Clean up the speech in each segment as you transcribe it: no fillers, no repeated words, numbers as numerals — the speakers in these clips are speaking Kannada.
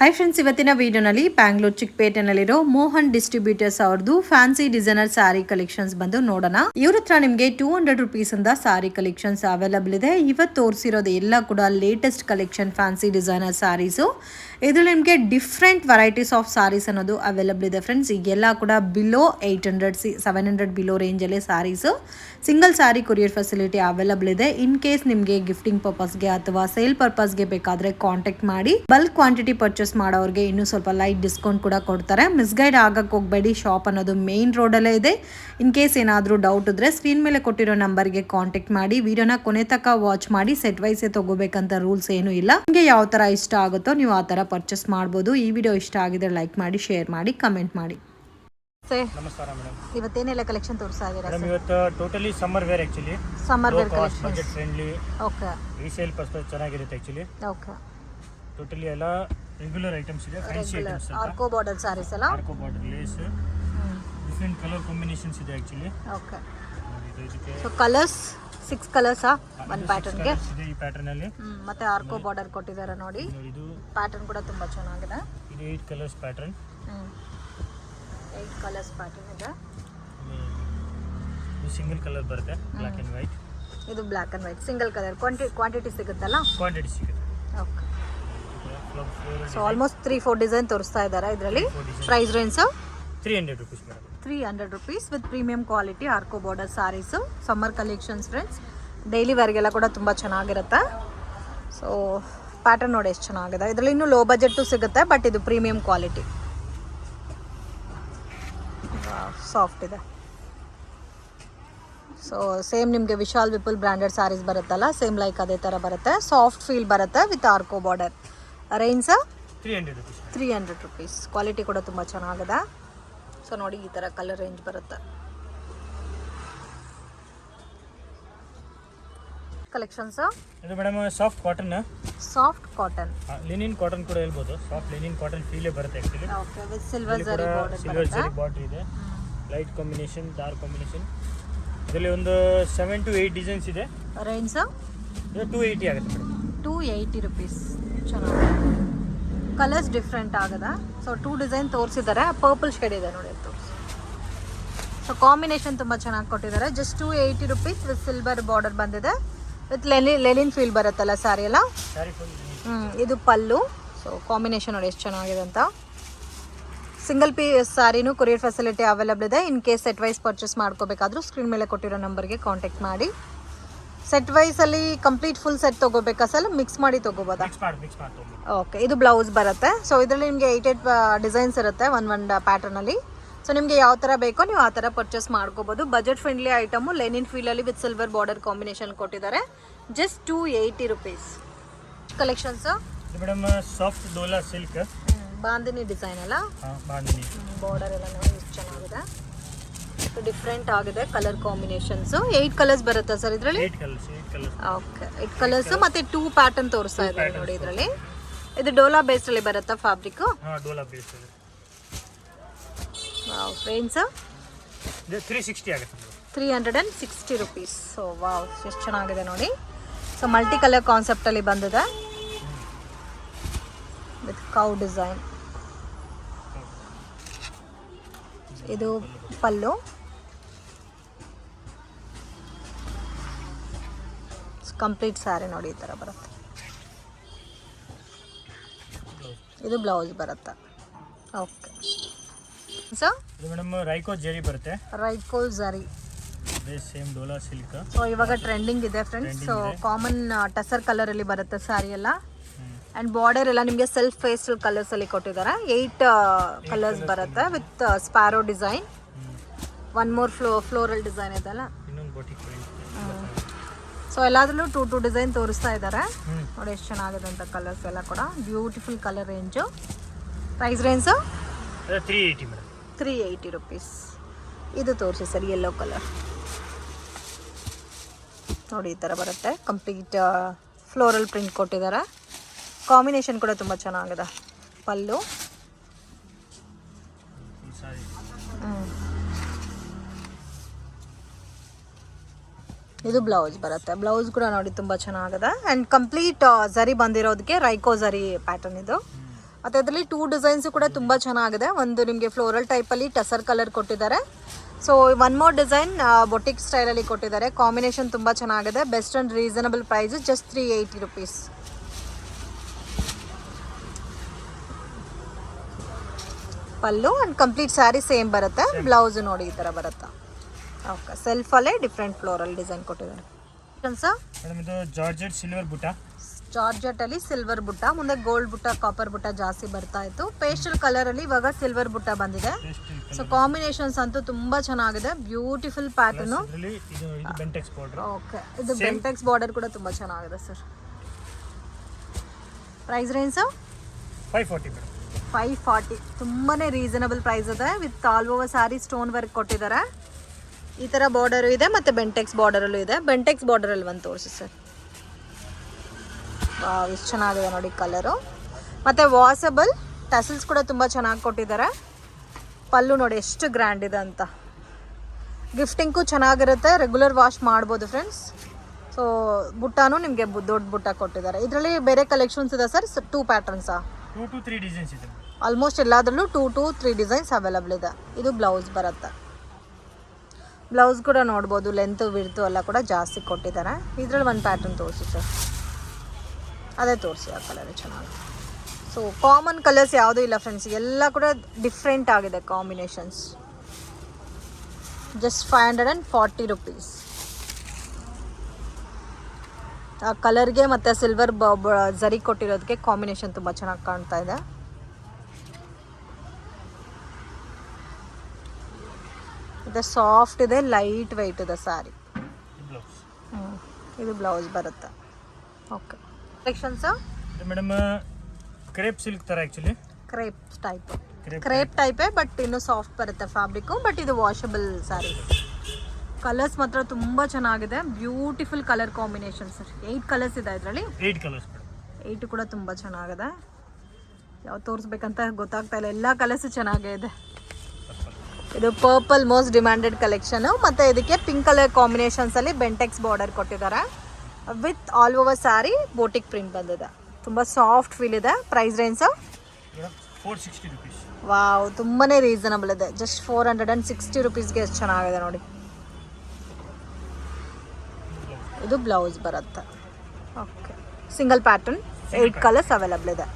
ಹಾಯ್ ಫ್ರೆಂಡ್ಸ್, ಇವತ್ತಿನ ವಿಡಿಯೋನಲ್ಲಿ ಬ್ಯಾಂಗ್ಳೂರ್ ಚಿಕ್ಕಪೇಟೆನಲ್ಲಿರೋ ಮೋಹನ್ ಡಿಸ್ಟ್ರಿಬ್ಯೂಟರ್ಸ್ ಅವ್ರದ್ದು ಫ್ಯಾನ್ಸಿ ಡಿಸೈನರ್ ಸ್ಯಾರಿ ಕಲೆಕ್ಷನ್ಸ್ ಬಂದು ನೋಡೋಣ. ಇವ್ರ ಹತ್ರ ನಿಮಗೆ 200 rupees ಇಂದ ಸ್ಯಾರಿ ಕಲೆಕ್ಷನ್ಸ್ ಅವೈಲಬಲ್ ಇದೆ. ಇವತ್ತು ತೋರಿಸಿರೋದು ಎಲ್ಲ ಕೂಡ latest collection fancy designer saris. ಇದರಲ್ಲಿ ನಿಮಗೆ ಡಿಫ್ರೆಂಟ್ ವೆರೈಟೀಸ್ ಆಫ್ ಸ್ಯಾರೀಸ್ ಅನ್ನೋದು ಅವೈಲಬಲ್ ಇದೆ ಫ್ರೆಂಡ್ಸ್. ಈಗೆಲ್ಲ ಕೂಡ ಬಿಲೋ 800-700 ಬಿಲೋ ರೇಂಜಲ್ಲಿ saris. Single sari courier facility available ಇದೆ. ಇನ್ ಕೇಸ್ ನಿಮಗೆ ಗಿಫ್ಟಿಂಗ್ ಪರ್ಪಸ್ಗೆ ಅಥವಾ ಸೇಲ್ ಪರ್ಪಸ್ಗೆ ಬೇಕಾದರೆ ಕಾಂಟ್ಯಾಕ್ಟ್ ಮಾಡಿ. ಬಲ್ಕ್ ಕ್ವಾಂಟಿಟಿ ಪರ್ಚೇಸ್ ಮಾಡೋರಿಗೆ ಇನ್ನೂ ಸ್ವಲ್ಪ ಲೈಟ್ ಡಿಸ್ಕೌಂಟ್ ಕೂಡ ಕೊಡ್ತಾರೆ. ಮಿಸ್ಗೈಡ್ ಆಗಕ್ಕೆ ಹೋಗಬೇಡಿ. ಶಾಪ್ ಅನ್ನೋದು ಮೇನ್ ರೋಡಲ್ಲೇ ಇದೆ. ಇನ್ ಕೇಸ್ ಏನಾದರೂ ಡೌಟ್ ಇದ್ರೆ ಸ್ಕ್ರೀನ್ ಮೇಲೆ ಕೊಟ್ಟಿರೋ ನಂಬರ್ಗೆ ಕಾಂಟ್ಯಾಕ್ಟ್ ಮಾಡಿ. ವಿಡಿಯೋನ ಕೊನೆ ತನಕ ವಾಚ್ ಮಾಡಿ. ಸೆಟ್ ವೈಸೇ ತಗೋಬೇಕಂತ ರೂಲ್ಸ್ ಏನೂ ಇಲ್ಲ. ನಿಮಗೆ ಯಾವ ಥರ ಇಷ್ಟ ಆಗುತ್ತೋ ನೀವು ಆ ಥರ ಪರ್ಚೇಸ್ ಮಾಡ್ಬೋದು. ಈ ವಿಡಿಯೋ ಇಷ್ಟ ಆಗಿದ್ರೆ ಲೈಕ್ ಮಾಡಿ, ಶೇರ್ ಮಾಡಿ, ಕಮೆಂಟ್ ಮಾಡಿ. ನಮಸ್ಕಾರ ಮೇಡಮ್. ಇವತ್ತೇನೆಲ್ಲ ಕಲೆಕ್ಷನ್ ತೋರಿಸ್ತಾ ಇದ್ದೀರಾ ಮೇಡಮ್? ಇವತ್ತು totally summer wear actually. Summer wear collection, budget friendly, okay, resale purpose ಚೆನ್ನಾಗಿರುತ್ತೆ ಆಕ್ಚುಲಿ. ಓಕೆ, ಟೋಟಲಿ ಎಲ್ಲ ರೆಗ್ಯುಲರ್ ಐಟಮ್ಸ್ ಇದೆ. ಫ್ಯಾನ್ಸಿ ಐಟಮ್ಸ್ ಅಂತ. ಆರ್ಕೋ ಬಾರ್ಡರ್ ಸಾರೀಸ್ ಅಲ್ಲ, ಆರ್ಕೋ border lace, different colour combinations ಇದೆ ಆಕ್ಚುಲಿ. ಓಕೆ. ಇದಕ್ಕೆ ಸೊ ಕಲರ್ಸ್ 6 ಕಲರ್ಸ್ ಒಂದು ಪ್ಯಾಟರ್ನ್ ಗೆ ಇದೆ. ಈ ಪ್ಯಾಟರ್ನ್ ಅಲ್ಲಿ ಮತ್ತೆ ಆರ್ಕೋ ಬಾರ್ಡರ್ ಕೊಟ್ಟಿದ್ದಾರೆ ನೋಡಿ. ಇದು ಪ್ಯಾಟರ್ನ್ ಕೂಡ ತುಂಬಾ ಚೆನ್ನಾಗಿದೆ. ಇದು 8 ಕಲರ್ಸ್ ಪ್ಯಾಟರ್ನ್. 8 ಕಲರ್ಸ್ ಪ್ಯಾಟರ್ನ್ ಇದೆ. ಇದು ಸಿಂಗಲ್ ಕಲರ್ ಬರುತ್ತೆ, ಬ್ಲಾಕ್ ಅಂಡ್ ವೈಟ್. ಇದು black and white single colour. Quantity ಸಿಗುತ್ತಲ್ಲ? ಕ್ವಾಂಟಿಟಿ ಸಿಗುತ್ತೆ. ಓಕೆ. ಸೊ ಆಲ್ಮೋಸ್ಟ್ 3-4 ಡಿಸೈನ್ ತೋರಿಸ್ತಾ ಇದ್ದಾರೆ ಇದರಲ್ಲಿ. Price range 300 rupees madam. 300 rupees with premium quality ಆರ್ಕೋ border saris. Summer collections friends. Daily ವೇರ್ಗೆಲ್ಲ ಕೂಡ ತುಂಬ ಚೆನ್ನಾಗಿರುತ್ತೆ. ಸೊ ಪ್ಯಾಟರ್ನ್ ನೋಡಿ ಎಷ್ಟು ಚೆನ್ನಾಗಿದೆ. ಇದರಲ್ಲಿ ಇನ್ನೂ ಲೋ ಬಜೆಟ್ಟು ಸಿಗುತ್ತೆ, ಬಟ್ ಇದು ಪ್ರೀಮಿಯಂ ಕ್ವಾಲಿಟಿ. ಸಾಫ್ಟ್ ಇದೆ. ಸೊ ಸೇಮ್ ನಿಮಗೆ ವಿಶಾಲ್ ವಿಪುಲ್ ಬ್ರ್ಯಾಂಡೆಡ್ ಸ್ಯಾರೀಸ್ ಬರುತ್ತಲ್ಲ, ಸೇಮ್ ಲೈಕ್ ಅದೇ ಥರ ಬರುತ್ತೆ. ಸಾಫ್ಟ್ ಫೀಲ್ ಬರುತ್ತೆ ವಿತ್ ಆರ್ಕೋ border. Range 300 rupees. 300 rupees. Quality ಕೂಡ ತುಂಬ ಚೆನ್ನಾಗಿದೆ. ಸೊ ನೋಡಿ ಈ ಥರ ಕಲರ್ ರೇಂಜ್ ಬರುತ್ತೆ. ಕಲೆಕ್ಷನ್ಸ್ ಇದು madam soft cotton. Soft cotton, linen cotton ಕೂಡ ಹೇಳ್ಬೋದು. ಸಾಫ್ಟ್ ಲಿನಿನ್ ಕಾಟನ್ ಫೀಲೇ ಬರುತ್ತೆ actually. Okay, with silver zari border. Silver zari border ಇದೆ. Light combination, dark combination. ಇದರಲ್ಲಿ ಒಂದು 7 to 8 ಡಿಸೈನ್ಸ್ ಇದೆ. ರೇಂಜ್ ಇದು 280 ಆಗುತ್ತೆ ಮೇಡಮ್. 280 rupees. ಚೆನ್ನಾಗಿದೆ. ಕಲರ್ಸ್ ಡಿಫ್ರೆಂಟ್ ಆಗಿದೆ. ಸೊ 2 ಡಿಸೈನ್ ತೋರಿಸಿದ್ದಾರೆ. ಪರ್ಪಲ್ ಶೇಡ್ ಇದೆ ನೋಡಿ, ತೋರಿಸಿ. ಸೊ ಕಾಂಬಿನೇಷನ್ ತುಂಬ ಚೆನ್ನಾಗಿ ಕೊಟ್ಟಿದ್ದಾರೆ. Just 280 rupees with silver border ಬಂದಿದೆ. ವಿತ್ ಲೆನಿನ್ ಫೀಲ್ ಬರುತ್ತಲ್ಲ ಸ್ಯಾರಿ ಎಲ್ಲ. ಇದು ಪಲ್ಲು. ಸೊ ಕಾಂಬಿನೇಷನ್ ನೋಡಿ ಎಷ್ಟು ಚೆನ್ನಾಗಿದೆ ಅಂತ. ಸಿಂಗಲ್ ಪೀಸ್ ಸ್ಯಾರಿನೂ ಕೊರಿಯರ್ ಫೆಸಿಲಿಟಿ ಅವೈಲಬಲ್ ಇದೆ. In case set wise purchase ಮಾಡ್ಕೋಬೇಕಾದ್ರೂ ಸ್ಕ್ರೀನ್ ಮೇಲೆ ಕೊಟ್ಟಿರೋ ನಂಬರ್ಗೆ ಕಾಂಟ್ಯಾಕ್ಟ್ ಮಾಡಿ. ಸೆಟ್ ವೈಸಲ್ಲಿ ಕಂಪ್ಲೀಟ್ ಫುಲ್ ಸೆಟ್ ತೊಗೋಬೇಕಾ ಸರ್, ಮಿಕ್ಸ್ ಮಾಡಿ ತೊಗೋಬೋದಾ? ಓಕೆ. ಇದು ಬ್ಲೌಸ್ ಬರುತ್ತೆ. ಸೊ ಇದರಲ್ಲಿ ನಿಮಗೆ 8 ಡಿಸೈನ್ಸ್ ಇರುತ್ತೆ ಒಂದು ಪ್ಯಾಟರ್ನಲ್ಲಿ. ಸೊ ನಿಮಗೆ ಯಾವ ಥರ ಬೇಕೋ ನೀವು ಆ ಥರ ಪರ್ಚೇಸ್ ಮಾಡ್ಕೋಬೋದು. Budget friendly item. ಲೆನಿನ್ ಫೀಲಲ್ಲಿ ವಿತ್ ಸಿಲ್ವರ್ ಬಾರ್ಡರ್ ಕಾಂಬಿನೇಷನ್ ಕೊಟ್ಟಿದ್ದಾರೆ. Just 280 rupees. Collections madam soft dola silk, bandhani design ಅಲ್ಲ, ಬಾಂದಿನಿ ಬಾರ್ಡರ್ ಎಲ್ಲ ನೋಡಿ ಎಷ್ಟು ಚೆನ್ನಾಗಿದೆ. ಡಿಫ್ರೆಂಟ್ ಆಗಿದೆ ಕಲರ್ ಕಾಂಬಿನೇಷನ್ಸ್. 8 ಕಲರ್ಸ್ ಬರುತ್ತೆ ಸರ್ ಇದರಲ್ಲಿ. 8 ಕಲರ್ಸ್. ಓಕೆ, 8 ಕಲರ್ಸ್ ಮತ್ತೆ 2 ಪ್ಯಾಟರ್ನ್ ತೋರಿಸ್ತಾ ಇದ್ದಾರೆ ನೋಡಿ ಇದರಲ್ಲಿ. ಇದು ಡೋಲಾ ಬೇಸ್ ಅಲ್ಲಿ ಬರುತ್ತಾ ಫ್ಯಾಬ್ರಿಕ್? ಡೋಲಾ ಬೇಸ್ ಅಲ್ಲಿ. ವಾವ್. ರೇಂಜ್ 360 ಆಗುತ್ತೆ. 360 rupees. ಸೊ ವಾವ್, ಎಷ್ಟು ಚೆನ್ನಾಗಿದೆ ನೋಡಿ. ಸೊ ಮಲ್ಟಿ ಕಲರ್ ಕಾನ್ಸೆಪ್ಟ್ ಅಲ್ಲಿ ಬಂದಿದೆ ವಿತ್ ಕೌ ಡಿಸೈನ್. ಇದು ಪಲ್ಲು. ಕಂಪ್ಲೀಟ್ ಸ್ಯಾರಿ ನೋಡಿ ಈ ಥರ ಬರುತ್ತೆ. ಇದು ಬ್ಲೌಸ್ ಬರುತ್ತೆ. Okay sir. ಇದು ಮೇಡಮ್ ರೈಕೋ ಜರಿ ಬರುತ್ತೆ. ರೈಕೋ ಜರಿ ಸೇಮ್ ಡೋಲಾ ಸಿಲ್ಕ್. ಸೊ ಇವಾಗ ಟ್ರೆಂಡಿಂಗ್ ಇದೆ friends. So common tussar colour ಅಲ್ಲಿ ಬರುತ್ತೆ ಸ್ಯಾರಿ ಎಲ್ಲ. ಆ್ಯಂಡ್ ಬಾರ್ಡರ್ ಎಲ್ಲ ನಿಮಗೆ ಸೆಲ್ಫ್ ಫೇಸ್ಟಲ್ ಕಲರ್ಸ್ ಅಲ್ಲಿ ಕೊಟ್ಟಿದ್ದಾರೆ. 8 ಕಲರ್ಸ್ ಬರುತ್ತೆ with sparrow design. One more floral design ಇದೆಲ್ಲ. ಸೊ ಎಲ್ಲಾದ್ರಲ್ಲೂ 2 ಡಿಸೈನ್ ತೋರಿಸ್ತಾ ಇದ್ದಾರೆ ನೋಡಿ. ಎಷ್ಟು ಚೆನ್ನಾಗಿದೆ ಅಂತ ಕಲರ್ಸ್ ಎಲ್ಲ ಕೂಡ. Beautiful colour range. Price range 380 madam. 380 rupees. ಇದು ತೋರಿಸಿ ಸರ್, ಯೆಲ್ಲೋ ಕಲರ್ ನೋಡಿ ಈ ಥರ ಬರುತ್ತೆ. ಕಂಪ್ಲೀಟ್ ಫ್ಲೋರಲ್ ಪ್ರಿಂಟ್ ಕೊಟ್ಟಿದ್ದಾರೆ. ಕಾಂಬಿನೇಷನ್ ಕೂಡ ತುಂಬ ಚೆನ್ನಾಗಿದೆ. ಪಲ್ಲು. ಇದು ಬ್ಲೌಸ್ ಬರುತ್ತೆ. ಬ್ಲೌಸ್ ಕೂಡ ನೋಡಿ ತುಂಬ ಚೆನ್ನಾಗಿದೆ. ಆ್ಯಂಡ್ ಕಂಪ್ಲೀಟ್ ಝರಿ ಬಂದಿರೋದಕ್ಕೆ ರೈಕೋ ಝರಿ ಪ್ಯಾಟರ್ನ್ ಇದು. ಮತ್ತು ಅದರಲ್ಲಿ 2 ಡಿಸೈನ್ಸು ಕೂಡ ತುಂಬ ಚೆನ್ನಾಗಿದೆ. ಒಂದು ನಿಮಗೆ ಫ್ಲೋರಲ್ ಟೈಪಲ್ಲಿ ಟಸರ್ ಕಲರ್ ಕೊಟ್ಟಿದ್ದಾರೆ. ಸೊ 1 ಮೋರ್ ಡಿಸೈನ್ ಬೊಟಿಕ್ ಸ್ಟೈಲಲ್ಲಿ ಕೊಟ್ಟಿದ್ದಾರೆ. ಕಾಂಬಿನೇಷನ್ ತುಂಬ ಚೆನ್ನಾಗಿದೆ. Best and reasonable price, just 380 rupees. Pallu and complete sari same ಬರುತ್ತೆ. ಬ್ಲೌಸು ನೋಡಿ ಈ ಥರ ಬರುತ್ತೆ. ಓಕೆ, ಸೆಲ್ಫಲ್ಲೇ ಡಿಫ್ರೆಂಟ್ ಫ್ಲೋರಲ್ ಡಿಸೈನ್ ಕೊಟ್ಟಿದ್ದಾರೆ. ಮೇಡಮ್ ಇದು ಜಾರ್ಜೆಟ್ ಸಿಲ್ವರ್ ಬುಟ್ಟ. ಜಾರ್ಜೆಟಲ್ಲಿ ಸಿಲ್ವರ್ ಬುಟ್ಟ, ಮುಂದೆ ಗೋಲ್ಡ್ ಬುಟ್ಟ, ಕಾಪರ್ ಬುಟ್ಟ ಜಾಸ್ತಿ ಬರ್ತಾ ಇತ್ತು. ಪೇಸ್ಟಲ್ ಕಲರಲ್ಲಿ ಇವಾಗ ಸಿಲ್ವರ್ ಬುಟ್ಟ ಬಂದಿದೆ. ಸೊ ಕಾಂಬಿನೇಷನ್ಸ್ ಅಂತೂ ತುಂಬ ಚೆನ್ನಾಗಿದೆ. Beautiful pattern. ಓಕೆ, ಇದು ಬೆಂಟೆಕ್ಸ್ ಬಾರ್ಡರ್ ಕೂಡ ತುಂಬ ಚೆನ್ನಾಗಿದೆ ಸರ್. Price range 540. ತುಂಬಾ ರೀಸನಬಲ್ ಪ್ರೈಸ್ ಇದೆ. With all over sari stone work ಕೊಟ್ಟಿದ್ದಾರೆ. ಈ ಥರ ಬಾರ್ಡರು ಇದೆ ಮತ್ತು ಬೆಂಟೆಕ್ಸ್ ಬಾರ್ಡರಲ್ಲೂ ಇದೆ. ಬೆಂಟೆಕ್ಸ್ ಬಾರ್ಡರಲ್ಲಿ ಒಂದು ತೋರಿಸಿ ಸರ್. ಎಷ್ಟು ಚೆನ್ನಾಗಿದೆ ನೋಡಿ ಕಲರು. ಮತ್ತು ವಾಷಬಲ್ ಟಸಲ್ಸ್ ಕೂಡ ತುಂಬ ಚೆನ್ನಾಗಿ ಕೊಟ್ಟಿದ್ದಾರೆ. ಪಲ್ಲು ನೋಡಿ ಎಷ್ಟು ಗ್ರ್ಯಾಂಡ್ ಇದೆ ಅಂತ. ಗಿಫ್ಟಿಂಗೂ ಚೆನ್ನಾಗಿರುತ್ತೆ. ರೆಗ್ಯುಲರ್ ವಾಶ್ ಮಾಡ್ಬೋದು ಫ್ರೆಂಡ್ಸ್. ಸೊ ಬುಟ್ಟಾನು ನಿಮಗೆ ದೊಡ್ಡ ಬುಟ್ಟ ಕೊಟ್ಟಿದ್ದಾರೆ. ಇದರಲ್ಲಿ ಬೇರೆ ಕಲೆಕ್ಷನ್ಸ್ ಇದೆ ಸರ್. 2 ಪ್ಯಾಟರ್ನ್ಸಾ? 2 to 3 ಡಿಸೈನ್ಸ್ ಇದೆ. ಆಲ್ಮೋಸ್ಟ್ ಎಲ್ಲದರಲ್ಲೂ 2 to 3 ಡಿಸೈನ್ಸ್ ಅವೈಲಬಲ್ ಇದೆ. ಇದು ಬ್ಲೌಸ್ ಬರುತ್ತೆ. ಬ್ಲೌಸ್ ಕೂಡ ನೋಡ್ಬೋದು. ಲೆಂತು ವಿಡ್ತು ಎಲ್ಲ ಕೂಡ ಜಾಸ್ತಿ ಕೊಟ್ಟಿದ್ದಾರೆ. ಇದರಲ್ಲಿ ಒಂದು ಪ್ಯಾಟರ್ನ್ ತೋರಿಸಿ ಸರ್. ಅದೇ ತೋರಿಸಿ, ಆ ಕಲರ್ ಚೆನ್ನಾಗಿ. ಸೊ ಕಾಮನ್ ಕಲರ್ಸ್ ಯಾವುದೂ ಇಲ್ಲ ಫ್ರೆಂಡ್ಸ್. ಎಲ್ಲ ಕೂಡ ಡಿಫ್ರೆಂಟ್ ಆಗಿದೆ ಕಾಂಬಿನೇಷನ್ಸ್. Just 540 rupees. ಆ ಕಲರ್ಗೆ ಮತ್ತು ಸಿಲ್ವರ್ ಜರಿ ಕೊಟ್ಟಿರೋದಕ್ಕೆ ಕಾಂಬಿನೇಷನ್ ತುಂಬ ಚೆನ್ನಾಗಿ ಕಾಣ್ತಾ ಇದೆ. ಇದು ಸಾಫ್ಟ್ ಇದೆ, ಲೈಟ್ ವೆಯ್ಟ್ ಇದೆ ಸ್ಯಾರಿ. ಇದು ಬ್ಲೌಸ್ ಬರುತ್ತೆ. Okay, collections madam crepe silk ಥರ ಆ್ಯಕ್ಚುಲಿ. ಕ್ರೇಪ್ ಟೈಪೇ, ಬಟ್ ಇನ್ನೂ ಸಾಫ್ಟ್ ಬರುತ್ತೆ ಫ್ಯಾಬ್ರಿಕ್ಕು. ಬಟ್ ಇದು ವಾಷಬಲ್ ಸ್ಯಾರಿ. ಕಲರ್ಸ್ ಮಾತ್ರ ತುಂಬ ಚೆನ್ನಾಗಿದೆ. Beautiful colour combination sir. 8 colours ಇದೆ ಇದರಲ್ಲಿ. 8 ಕಲರ್ಸ್. 8 ಕೂಡ ತುಂಬ ಚೆನ್ನಾಗಿದೆ. ಯಾವ್ದು ತೋರಿಸ್ಬೇಕಂತ ಗೊತ್ತಾಗ್ತಾ ಇಲ್ಲ. ಎಲ್ಲ ಕಲರ್ಸು ಚೆನ್ನಾಗೇ ಇದೆ. ಇದು ಪರ್ಪಲ್ ಮೋಸ್ಟ್ ಡಿಮ್ಯಾಂಡೆಡ್ ಕಲೆಕ್ಷನು. ಮತ್ತು ಇದಕ್ಕೆ ಪಿಂಕ್ ಕಲರ್ ಕಾಂಬಿನೇಷನ್ಸಲ್ಲಿ ಬೆಂಟೆಕ್ಸ್ ಬಾರ್ಡರ್ ಕೊಟ್ಟಿದ್ದಾರೆ. With all over sari boutique print ಬಂದಿದೆ. ತುಂಬ ಸಾಫ್ಟ್ ಫೀಲ್ ಇದೆ. Price range 460 rupees. ವಾವ್, ತುಂಬಾ ರೀಸನಬಲ್ ಇದೆ. ಜಸ್ಟ್ 460 ರುಪೀಸ್ಗೆ ಎಷ್ಟು ಚೆನ್ನಾಗಿದೆ ನೋಡಿ. ಇದು ಬ್ಲೌಸ್ ಬರುತ್ತೆ. Okay, single pattern. 8 colours available ಇದೆ.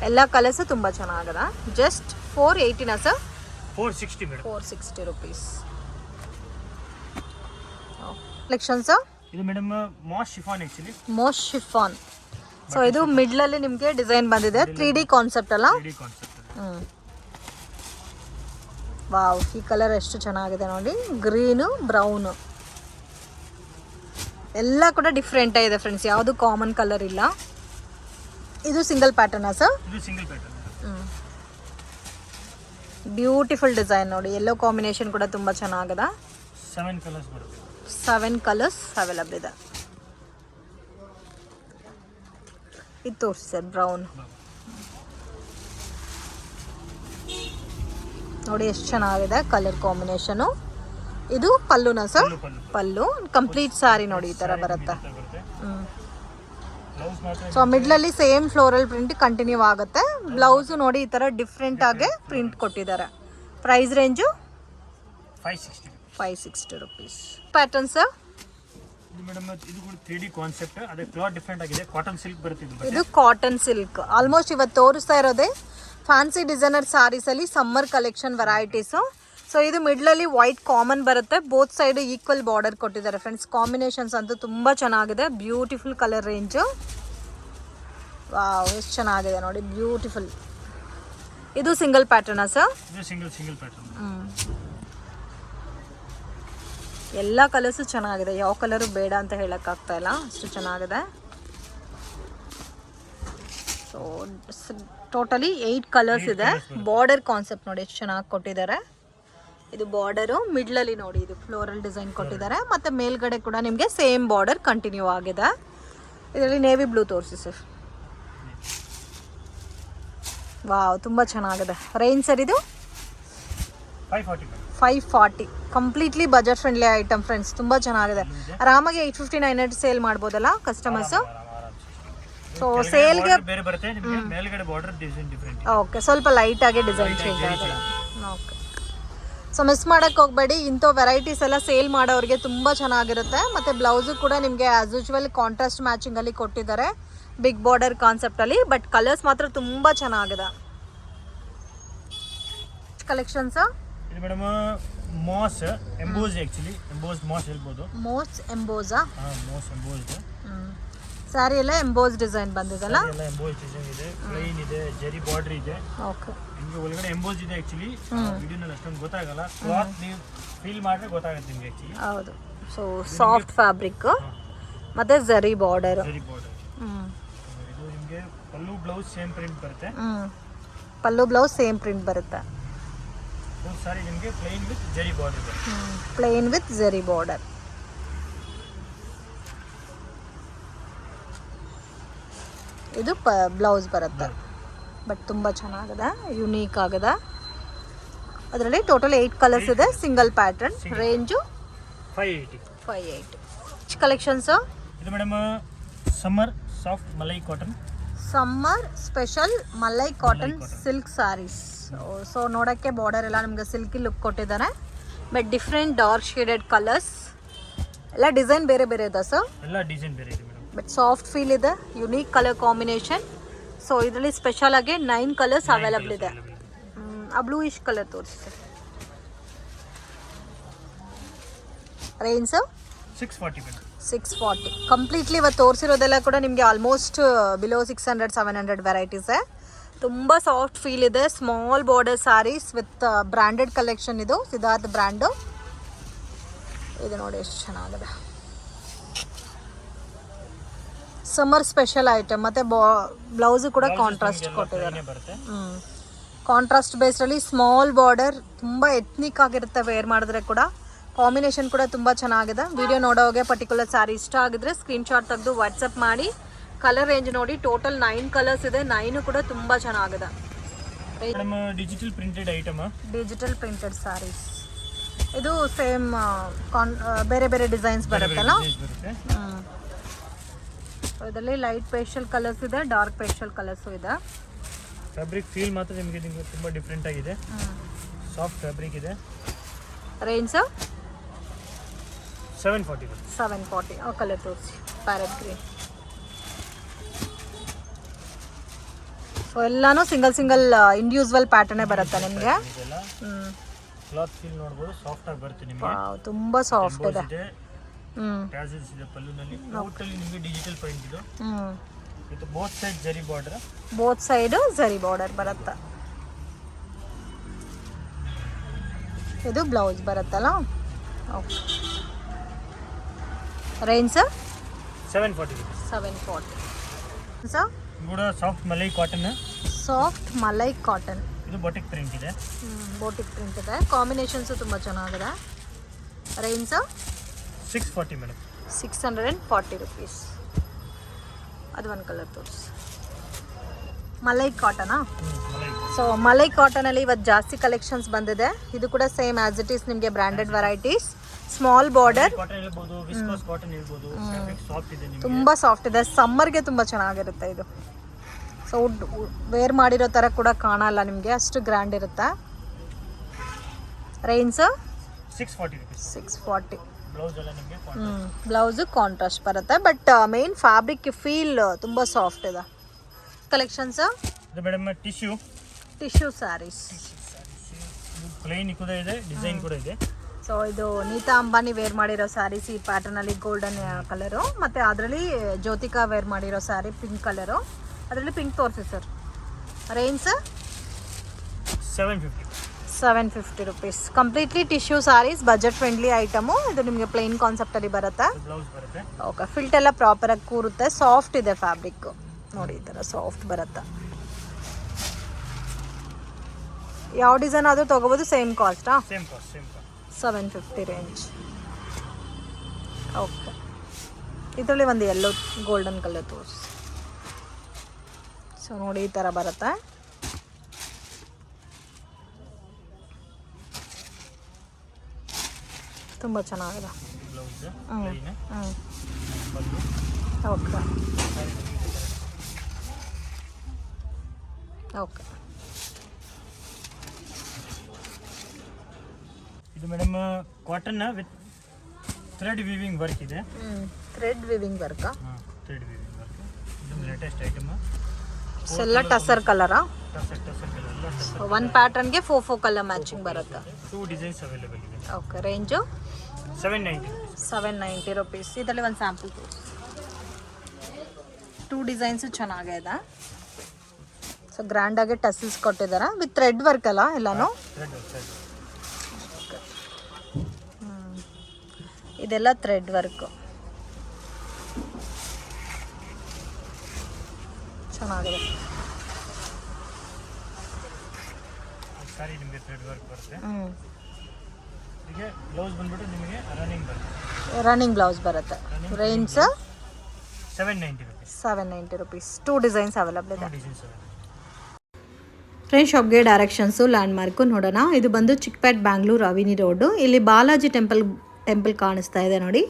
ಎಲ್ಲ ಕಲರ್ಸು ತುಂಬ ಚೆನ್ನಾಗಿದೆ. ಜಸ್ಟ್ 480ನಾ ಸರ್? 460 ಮೇಡಮ್. 460 ರುಪೀಸ್. ಕಲೆಕ್ಷನ್ಸ್ ಇದು madam moss chiffon actually. Most chiffon. So ಇದು ಮಿಡ್ಲಲ್ಲಿ ನಿಮಗೆ ಡಿಸೈನ್ ಬಂದಿದೆ. 3D ಕಾನ್ಸೆಪ್ಟ್ ಅಲ್ಲ? ವಾವ್, ಈ ಕಲರ್ ಎಷ್ಟು ಚೆನ್ನಾಗಿದೆ ನೋಡಿ. ಗ್ರೀನು, ಬ್ರೌನು ಎಲ್ಲ ಕೂಡ ಡಿಫ್ರೆಂಟ್ ಇದೆ ಫ್ರೆಂಡ್ಸ್. ಯಾವುದು ಕಾಮನ್ ಕಲರ್ ಇಲ್ಲ. ಇದು ಸಿಂಗಲ್ ಪ್ಯಾಟರ್ನಾ ಸರ್? ಇದು ಸಿಂಗಲ್ ಪ್ಯಾಟರ್ನ್. ಬ್ಯೂಟಿಫುಲ್ ಡಿಸೈನ್ ನೋಡಿ. ಎಲ್ಲೋ ಕಾಂಬಿನೇಷನ್ ಕೂಡ ತುಂಬ ಚೆನ್ನಾಗಿದೆ. 7 ಕಲರ್ಸ್ ಬರುತ್ತೆ. 7 ಕಲರ್ಸ್ ಅವೈಲಬಲ್ ಇದೆ. ಇದು ತೋರಿಸಿ ಸರ್, ಬ್ರೌನ್ ನೋಡಿ ಎಷ್ಟು ಚೆನ್ನಾಗಿದೆ ಕಲರ್ ಕಾಂಬಿನೇಷನು. ಇದು ಪಲ್ಲುನಾ ಸರ್? ಪಲ್ಲು. ಕಂಪ್ಲೀಟ್ ಸ್ಯಾರಿ ನೋಡಿ ಈ ಥರ ಬರುತ್ತೆ. ಸೊ ಮಿಡ್ಲಲ್ಲಿ ಸೇಮ್ ಫ್ಲೋರಲ್ ಪ್ರಿಂಟ್ ಕಂಟಿನ್ಯೂ ಆಗುತ್ತೆ. ಬ್ಲೌಸು ನೋಡಿ ಈ ಥರ ಡಿಫ್ರೆಂಟ್ ಆಗಿ ಪ್ರಿಂಟ್ ಕೊಟ್ಟಿದ್ದಾರೆ. Price range 560 rupees. Pattern sir? Madam ಇದು ಕೂಡ 3D ಕಾನ್ಸೆಪ್ಟ್. ಅದೇ ಕ್ಲಾತ್ ಡಿಫ್ರೆಂಟ್ ಆಗಿದೆ. ಕಾಟನ್ ಸಿಲ್ಕ್ ಬರುತ್ತೆ. ಇದು ಕಾಟನ್ ಸಿಲ್ಕ್. ಆಲ್ಮೋಸ್ಟ್ ಇವತ್ತು ತೋರಿಸ್ತಾ ಇರೋದೇ ಫ್ಯಾನ್ಸಿ ಡಿಸೈನರ್ ಸ್ಯಾರೀಸಲ್ಲಿ ಸಮ್ಮರ್ ಕಲೆಕ್ಷನ್ ವೆರೈಟೀಸು. ಸೊ ಇದು ಮಿಡ್ಲಲ್ಲಿ ವೈಟ್ ಕಾಮನ್ ಬರುತ್ತೆ. ಬೋತ್ ಸೈಡು ಈಕ್ವಲ್ ಬಾರ್ಡರ್ ಕೊಟ್ಟಿದ್ದಾರೆ ಫ್ರೆಂಡ್ಸ್. ಕಾಂಬಿನೇಷನ್ಸ್ ಅಂತೂ ತುಂಬ ಚೆನ್ನಾಗಿದೆ. Beautiful colour range. ವಾವ್, ಎಷ್ಟು ಚೆನ್ನಾಗಿದೆ ನೋಡಿ. ಬ್ಯೂಟಿಫುಲ್. ಇದು ಸಿಂಗಲ್ ಪ್ಯಾಟರ್ನಾ ಸರ್? ಇದು ಸಿಂಗಲ್ ಪ್ಯಾಟರ್ನ್. ಎಲ್ಲ ಕಲರ್ಸು ಚೆನ್ನಾಗಿದೆ. ಯಾವ ಕಲರು ಬೇಡ ಅಂತ ಹೇಳೋಕ್ಕಾಗ್ತಾ ಇಲ್ಲ, ಅಷ್ಟು ಚೆನ್ನಾಗಿದೆ. ಸೊ ಟೋಟಲಿ 8 ಕಲರ್ಸ್ ಇದೆ. ಬಾರ್ಡರ್ ಕಾನ್ಸೆಪ್ಟ್ ನೋಡಿ ಎಷ್ಟು ಚೆನ್ನಾಗಿ ಕೊಟ್ಟಿದ್ದಾರೆ. ಇದು ಬಾರ್ಡರು ಮಿಡ್ಲಲ್ಲಿ ನೋಡಿ ಇದು ಫ್ಲೋರಲ್ ಡಿಸೈನ್ ಕೊಟ್ಟಿದ್ದಾರೆ. ಮತ್ತು ಮೇಲ್ಗಡೆ ಕೂಡ ನಿಮಗೆ ಸೇಮ್ ಬಾರ್ಡರ್ ಕಂಟಿನ್ಯೂ ಆಗಿದೆ. ಇದರಲ್ಲಿ ನೇವಿ ಬ್ಲೂ ತೋರಿಸಿ ಸರ್. ವಾವ್, ತುಂಬ ಚೆನ್ನಾಗಿದೆ. ರೇಂಜ್ ಸರ್ ಇದು 540. Completely budget friendly item friends. ತುಂಬ ಚೆನ್ನಾಗಿದೆ. ಆರಾಮಾಗಿ 850-900 ಸೇಲ್ ಮಾಡ್ಬೋದಲ್ಲ ಕಸ್ಟಮರ್ಸು. ಸೊ ಸೇಲ್ಗೆ ಬೇರೆ ಬರುತ್ತೆ ನಿಮಗೆ, ಮೇಲ್ಗಡೆ ಬಾರ್ಡರ್ ಡಿಸೈನ್ ಡಿಫರೆಂಟ್. ಓಕೆ, ಸ್ವಲ್ಪ ಲೈಟ್ ಆಗಿ ಡಿಸೈನ್ ಚೇಂಜ್ ಆಗಿದೆ. ಓಕೆ, ಸೊ ಮಿಸ್ ಮಾಡೋಕ್ಕೆ ಹೋಗಬೇಡಿ. ಇಂಥ ವೆರೈಟೀಸ್ ಎಲ್ಲ ಸೇಲ್ ಮಾಡೋರಿಗೆ ತುಂಬ ಚೆನ್ನಾಗಿರುತ್ತೆ. ಮತ್ತು ಬ್ಲೌಸು ಕೂಡ ನಿಮಗೆ ಆ್ಯಸ್ ಯೂಶ್ವಲ್ ಕಾಂಟ್ರಾಸ್ಟ್ ಮ್ಯಾಚಿಂಗಲ್ಲಿ ಕೊಟ್ಟಿದ್ದಾರೆ, ಬಿಗ್ ಬಾರ್ಡರ್ ಕಾನ್ಸೆಪ್ಟಲ್ಲಿ. ಬಟ್ ಕಲರ್ಸ್ ಮಾತ್ರ ತುಂಬ ಚೆನ್ನಾಗಿದೆ. ಕಲೆಕ್ಷನ್ಸ್ ಇದು madam mass emboss, actually emboss mass ಹೇಳ್ಬೋದು. ಮೋಸ್ ಎಂಬೋಸಾ? ಹಾಂ, ಮಾಸ್ ಎಂಬೋಸ್ಡ್. ಸ್ಯಾರಿ ಎಲ್ಲ ಎಂಬೋಸ್ ಡಿಸೈನ್ ಬಂದಿದೆಲ್ಲ. ಎಲ್ಲ ಎಂಬೋಸ್ ಡಿಸೈನ್ ಇದೆ, ಪ್ಲೈನ್ ಇದೆ, ಜರಿ ಬಾರ್ಡರ್ ಇದೆ. ಓಕೆ, ನಿಮಗೆ ಒಳಗಡೆ ಎಂಬೋಸ್ ಇದೆ. ಆ್ಯಕ್ಚುಲಿ ವಿಡಿಯೋನಲ್ಲಿ ಅಷ್ಟೊಂದು ಗೊತ್ತಾಗಲ್ಲ, ಕ್ಲಾತ್ ನೀವು ಫೀಲ್ ಮಾಡಿದ್ರೆ ಗೊತ್ತಾಗುತ್ತೆ ನಿಮಗೆ ಆ್ಯಕ್ಚುಲಿ. ಹೌದು. ಸೊ ಸಾಫ್ಟ್ ಫ್ಯಾಬ್ರಿಕ್ ಮತ್ತು ಜರಿ ಬಾರ್ಡರ್. ಜರಿ ಬಾರ್ಡರ್. ಇದು ನಿಮಗೆ ಪಲ್ಲು ಬ್ಲೌಸ್ ಸೇಮ್ ಪ್ರಿಂಟ್ ಬರುತ್ತೆ. ಪಲ್ಲು ಬ್ಲೌಸ್ ಸೇಮ್ ಪ್ರಿಂಟ್ ಬರುತ್ತೆ. ಸಾರಿ ನಿಮಗೆ ಪ್ಲೈನ್ ವಿತ್ ಜರಿ ಬಾರ್ಡರ್ ಇದೆ. Plain with zari border. ಇದು ಬ್ಲೌಸ್ ಬರುತ್ತೆ. ಬಟ್ ತುಂಬ ಚೆನ್ನಾಗಿದೆ, ಯುನೀಕ್ ಆಗಿದೆ. ಅದರಲ್ಲಿ ಟೋಟಲ್ 8 ಕಲರ್ಸ್ ಇದೆ, ಸಿಂಗಲ್ ಪ್ಯಾಟರ್ನ್. ರೇಂಜು 580. ಕಲೆಕ್ಷನ್ಸು ಇದು madam summer soft malai cotton. Summer special malai cotton silk saris. So ನೋಡೋಕ್ಕೆ ಬಾರ್ಡರ್ ಎಲ್ಲ ನಿಮಗೆ ಸಿಲ್ಕಿ ಲುಕ್ ಕೊಟ್ಟಿದ್ದಾರೆ. But different dark shaded colours ಎಲ್ಲ, ಡಿಸೈನ್ ಬೇರೆ ಬೇರೆ ಇದೆ ಸರ್. ಎಲ್ಲ ಡಿಸೈನ್ ಬೇರೆ ಇದೆ ಮೇಡಮ್. ಬಟ್ ಸಾಫ್ಟ್ ಫೀಲ್ ಇದೆ, ಯುನೀಕ್ ಕಲರ್ ಕಾಂಬಿನೇಷನ್. ಸೊ ಇದರಲ್ಲಿ ಸ್ಪೆಷಲ್ ಆಗಿ 9 ಕಲರ್ಸ್ ಅವೈಲಬಲ್ ಇದೆ. ಆ ಬ್ಲೂಯಿಶ್ ಕಲರ್ ತೋರಿಸಿ ಸರ್. Range 640 madam. 640 ಕಂಪ್ಲೀಟ್ಲಿ. ಇವತ್ತು ತೋರಿಸಿರೋದೆಲ್ಲ ಕೂಡ ನಿಮಗೆ ಆಲ್ಮೋಸ್ಟ್ ಬಿಲೋ 600-700 ವೆರೈಟೀಸ್. ತುಂಬ ಸಾಫ್ಟ್ ಫೀಲ್ ಇದೆ. Small border saris with branded collection. ಇದು ಸಿದ್ಧಾರ್ಥ ಬ್ರ್ಯಾಂಡು. ಇದು ನೋಡಿ ಎಷ್ಟು ಚೆನ್ನಾಗಿದೆ. Summer special item. ಮತ್ತು ಬ್ಲೌಸು ಕೂಡ ಕಾಂಟ್ರಾಸ್ಟ್ ಕೊಟ್ಟಿದ್ದಾರೆ. ಕಾಂಟ್ರಾಸ್ಟ್ ಬೇಸ್ಡಲ್ಲಿ ಸ್ಮಾಲ್ ಬಾರ್ಡರ್, ತುಂಬ ಎತ್ನಿಕ್ ಆಗಿರುತ್ತೆ ವೇರ್ ಮಾಡಿದ್ರೆ ಕೂಡ. ಕಾಂಬಿನೇಷನ್ ಕೂಡ ತುಂಬ ಚೆನ್ನಾಗಿದೆ. ವಿಡಿಯೋ ನೋಡೋಗೆ ಪರ್ಟಿಕ್ಯುಲರ್ ಸ್ಯಾರಿ ಇಷ್ಟ ಆಗಿದ್ರೆ ಸ್ಕ್ರೀನ್ಶಾಟ್ ತೆಗೆದು ವಾಟ್ಸಪ್ ಮಾಡಿ. ಕಲರ್ ರೇಂಜ್ ನೋಡಿ, ಟೋಟಲ್ 9 ಕಲರ್ಸ್ ಇದೆ. 9 ಕೂಡ ತುಂಬ ಚೆನ್ನಾಗಿದೆ. Digital printed item. Digital printed saris. ಇದು ಸೇಮ್ ಬೇರೆ ಬೇರೆ ಡಿಸೈನ್ಸ್ ಬರುತ್ತಲ್ಲ. ಇದರಲ್ಲಿ ಲೈಟ್ ಪೇಸ್ಟಲ್ ಕಲರ್ಸ್ ಇದೆ, ಡಾರ್ಕ್ ಪೇಸ್ಟಲ್ ಕಲರ್ಸು ಇದೆ. ಫ್ಯಾಬ್ರಿಕ್ ಫೀಲ್ ಮಾತ್ರ ನಿಮಗೆ ತುಂಬ ಡಿಫ್ರೆಂಟ್ ಆಗಿದೆ. ಸಾಫ್ಟ್ ಫ್ಯಾಬ್ರಿಕ್ ಇದೆ. ರೇಂಜ್ 740. ಕಲರ್ ತೋರಿಸಿ. Parrot green. ಸೊ ಎಲ್ಲಾನು ಸಿಂಗಲ್ ಇಂಡಿವಿಜುವಲ್ ಪ್ಯಾಟರ್ನೇ ಬರುತ್ತೆ ನಿಮಗೆ. ಕ್ಲಾತ್ ಫೀಲ್ ನೋಡಬಹುದು, ಸಾಫ್ಟ್ ಆಗಿ ಬರುತ್ತೆ ನಿಮಗೆ. ತುಂಬಾ ಸಾಫ್ಟ್ ಇದೆ. ಟ್ಯಾಸಲ್ಸ್ ಇದೆ ಪಲ್ಲುನಲ್ಲಿ. ಟೋಟಲಿ ನಿಮಗೆ ಡಿಜಿಟಲ್ ಪ್ರಿಂಟ್ ಇದು. ಇದು ಬೋತ್ ಸೈಡ್ ಜರಿ ಬಾರ್ಡರ್. ಬೋತ್ ಸೈಡ್ ಜರಿ ಬಾರ್ಡರ್ ಬರುತ್ತೆ. ಇದು ಬ್ಲೌಸ್ ಬರುತ್ತಲ್ಲ. Okay, range 740. ಸರ್ ಕೂಡ soft malai cotton. Soft malai cotton. ಇದು ಬೋಟಿಕ್ ಪ್ರಿಂಟ್ ಇದೆ. ಬೋಟಿಕ್ ಪ್ರಿಂಟ್ ಇದೆ. ಕಾಂಬಿನೇಷನ್ಸು ತುಂಬ ಚೆನ್ನಾಗಿದೆ. Range 640 madam. 640 ರುಪೀಸ್. ಅದು ಒಂದು ಕಲರ್ ತೋರಿಸಿ. ಮಲೈ ಕಾಟನಾ? ಸೊ ಮಲೈ ಕಾಟನಲ್ಲಿ ಇವತ್ತು ಜಾಸ್ತಿ ಕಲೆಕ್ಷನ್ಸ್ ಬಂದಿದೆ. ಇದು ಕೂಡ ಸೇಮ್ ಆಸ್ ಇಟ್ ಈಸ್ ನಿಮಗೆ ಬ್ರ್ಯಾಂಡೆಡ್ ವೆರೈಟೀಸ್. ಸ್ಮಾಲ್ ಬಾರ್ಡರ್, ತುಂಬ ಸಾಫ್ಟ್ ಇದೆ. ಸಮ್ಮರ್ಗೆ ತುಂಬ ಚೆನ್ನಾಗಿರುತ್ತೆ ಇದು. ಸೊ ವೇರ್ ಮಾಡಿರೋ ಥರ ಕೂಡ ಕಾಣಲ್ಲ ನಿಮಗೆ, ಅಷ್ಟು ಗ್ರ್ಯಾಂಡ್ ಇರುತ್ತೆ. ರೇಂಜ್ 640. ಬ್ಲೌಸು ಕಾಂಟ್ರಾಸ್ಟ್ ಬರುತ್ತೆ. ಬಟ್ ಮೇನ್ ಫ್ಯಾಬ್ರಿಕ್ ಫೀಲ್ ತುಂಬ ಸಾಫ್ಟ್ ಇದೆ. Collections madam tissue saris. Plain ಕೂಡ ಇದೆ, ಡಿಸೈನ್ ಕೂಡ ಇದೆ. ಸೊ ಇದು ನೀತಾ ಅಂಬಾನಿ ವೇರ್ ಮಾಡಿರೋ ಸ್ಯಾರೀಸ್ ಈ ಪ್ಯಾಟರ್ನಲ್ಲಿ ಗೋಲ್ಡನ್ ಕಲರು. ಮತ್ತು ಅದರಲ್ಲಿ ಜ್ಯೋತಿಕಾ ವೇರ್ ಮಾಡಿರೋ ಸ್ಯಾರಿ ಪಿಂಕ್ ಕಲರು. ಅದರಲ್ಲಿ ಪಿಂಕ್ ತೋರಿಸಿ sir. Range 750 rupees. Completely tissue saris, budget friendly item. ಇದು ನಿಮಗೆ ಪ್ಲೇನ್ ಕಾನ್ಸೆಪ್ಟಲ್ಲಿ ಬರುತ್ತೆ. ಓಕೆ, ಫಿಲ್ಟ್ ಎಲ್ಲ ಪ್ರಾಪರಾಗಿ ಕೂರುತ್ತೆ. ಸಾಫ್ಟ್ ಇದೆ ಫ್ಯಾಬ್ರಿಕ್ ನೋಡಿ, ಈ ಥರ ಸಾಫ್ಟ್ ಬರುತ್ತೆ. ಯಾವ ಡಿಸೈನ್ ಆದರೂ ತೊಗೋಬೋದು. ಸೇಮ್ ಕಾಸ್ಟಾ? 750 ರೇಂಜ್. ಓಕೆ, ಇದರಲ್ಲಿ ಒಂದು ಯೆಲ್ಲೋ ಗೋಲ್ಡನ್ ಕಲರ್ ತೋರಿಸಿ. ಸೊ ನೋಡಿ, ಈ ಥರ ಬರುತ್ತೆ. ತುಂಬ ಚೆನ್ನಾಗಿದೆ. Okay, okay. ಇದು madam cotton with thread weaving work ಇದೆ. ಥ್ರೆಡ್ ವಿವಿಂಗ್ ವರ್ಕಾ? ಥ್ರೆಡ್ ವೀವಿಂಗ್ ವರ್ಕ್ ಇದು ಲೇಟೆಸ್ಟ್ ಐಟಮ್. ಎಲ್ಲ ಟಸರ್ ಕಲರಾ? ಟಸರ್ ಕಲರ್ ಎಲ್ಲ ಟಸರ್. ಒನ್ ಪ್ಯಾಟರ್ನ್ಗೆ 4 ಕಲರ್ ಮ್ಯಾಚಿಂಗ್ ಬರುತ್ತೆ. 2 ಡಿಸೈನ್ಸ್ ಅವೈಲೇಬಲ್ ಇದೆ. ಓಕೆ. Range 790 rupees. ಇದರಲ್ಲಿ ಒಂದು ಸ್ಯಾಂಪಲ್ ತೋರಿಸಿ. 2 ಡಿಸೈನ್ಸು ಚೆನ್ನಾಗಿದೆ. ಸೊ ಗ್ರ್ಯಾಂಡಾಗಿ ಟಸಲ್ಸ್ ಕೊಟ್ಟಿದ್ದಾರೆ ವಿತ್ ಥ್ರೆಡ್ ವರ್ಕ್ ಅಲ್ಲ ಎಲ್ಲಾನು? ಇದೆಲ್ಲ ಥ್ರೆಡ್ ವರ್ಕು ಚೆನ್ನಾಗಿದೆ. ಸಾರಿ ನಿಮಗೆ ಥ್ರೆಡ್ ವರ್ಕ್ ಬರುತ್ತೆ. ಈಗ ಬ್ಲೌಸ್ ಬಂದ್ಬಿಟ್ಟು ನಿಮಗೆ ರನ್ನಿಂಗ್ ಬರುತ್ತೆ. ರನ್ನಿಂಗ್ ಬ್ಲೌಸ್ ಬರುತ್ತೆ. Range 790 rupees. 2 ಡಿಸೈನ್ಸ್ ಅವೈಲಬಲ್ ಇದೆ. ಡಿಸೈನ್ಸ್ ಫ್ರೆಂಡ್ ಶಾಪ್ಗೆ ಡೈರೆಕ್ಷನ್ಸು ಲ್ಯಾಂಡ್ಮಾರ್ಕು ನೋಡೋಣ. ಇದು ಬಂದು ಚಿಕ್ಕಪೇಟ್ ಬ್ಯಾಂಗ್ಳೂರು ಅವಿನಿ ರೋಡು. ಇಲ್ಲಿ ಬಾಲಾಜಿ ಟೆಂಪಲ್ ಕಾಣಿಸ್ತಾ ಇದೆ ನೋಡಿ.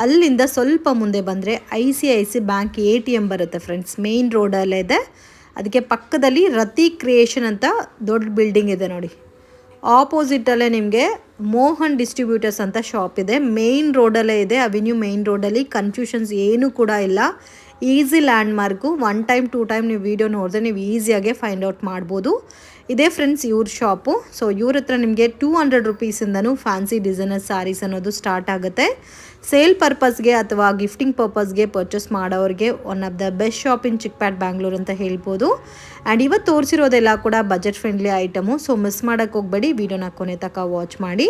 ಅಲ್ಲಿಂದ ಸ್ವಲ್ಪ ಮುಂದೆ ಬಂದರೆ ICICI ಬ್ಯಾಂಕ್ ATM ಬರುತ್ತೆ ಫ್ರೆಂಡ್ಸ್. ಮೇಯ್ನ್ ರೋಡಲ್ಲೇ ಇದೆ. ಅದಕ್ಕೆ ಪಕ್ಕದಲ್ಲಿ ರತಿ ಕ್ರಿಯೇಷನ್ ಅಂತ ದೊಡ್ಡ ಬಿಲ್ಡಿಂಗ್ ಇದೆ ನೋಡಿ. ಆಪೋಸಿಟಲ್ಲೇ ನಿಮಗೆ ಮೋಹನ್ ಡಿಸ್ಟ್ರಿಬ್ಯೂಟರ್ಸ್ ಅಂತ ಶಾಪ್ ಇದೆ. ಮೇಯ್ನ್ ರೋಡಲ್ಲೇ ಇದೆ. ಅವೆನ್ಯೂ ಮೇಯ್ನ್ ರೋಡಲ್ಲಿ. ಕನ್ಫ್ಯೂಷನ್ಸ್ ಏನೂ ಕೂಡ ಇಲ್ಲ. Easy landmark. 1 ಟೈಮ್ 2 ಟೈಮ್ ನೀವು ವೀಡಿಯೋ ನೋಡಿದ್ರೆ ನೀವು ಈಸಿಯಾಗೆ ಫೈಂಡ್ ಔಟ್ ಮಾಡ್ಬೋದು. ಇದೇ ಫ್ರೆಂಡ್ಸ್ ಇವ್ರ ಶಾಪು. ಸೊ ಇವ್ರ ಹತ್ರ ನಿಮಗೆ 200 ರೂಪೀಸಿಂದನೂ ಫ್ಯಾನ್ಸಿ ಡಿಸೈನರ್ ಸ್ಯಾರೀಸ್ ಅನ್ನೋದು ಸ್ಟಾರ್ಟ್ ಆಗುತ್ತೆ. ಸೇಲ್ ಪರ್ಪಸ್ಗೆ ಅಥವಾ ಗಿಫ್ಟಿಂಗ್ ಪರ್ಪಸ್ಗೆ ಪರ್ಚೇಸ್ ಮಾಡೋರಿಗೆ one of the best shop ಇನ್ ಚಿಕ್ಕಪೇಟ್ ಬ್ಯಾಂಗ್ಳೂರು ಅಂತ ಹೇಳ್ಬೋದು. ಆ್ಯಂಡ್ ಇವತ್ತು ತೋರಿಸಿರೋದೆಲ್ಲ ಕೂಡ budget friendly item. So miss ಮಾಡೋಕ್ಕೆ ಹೋಗಬೇಡಿ. ವೀಡಿಯೋನ ಕೊನೆ ತನಕ ವಾಚ್ ಮಾಡಿ.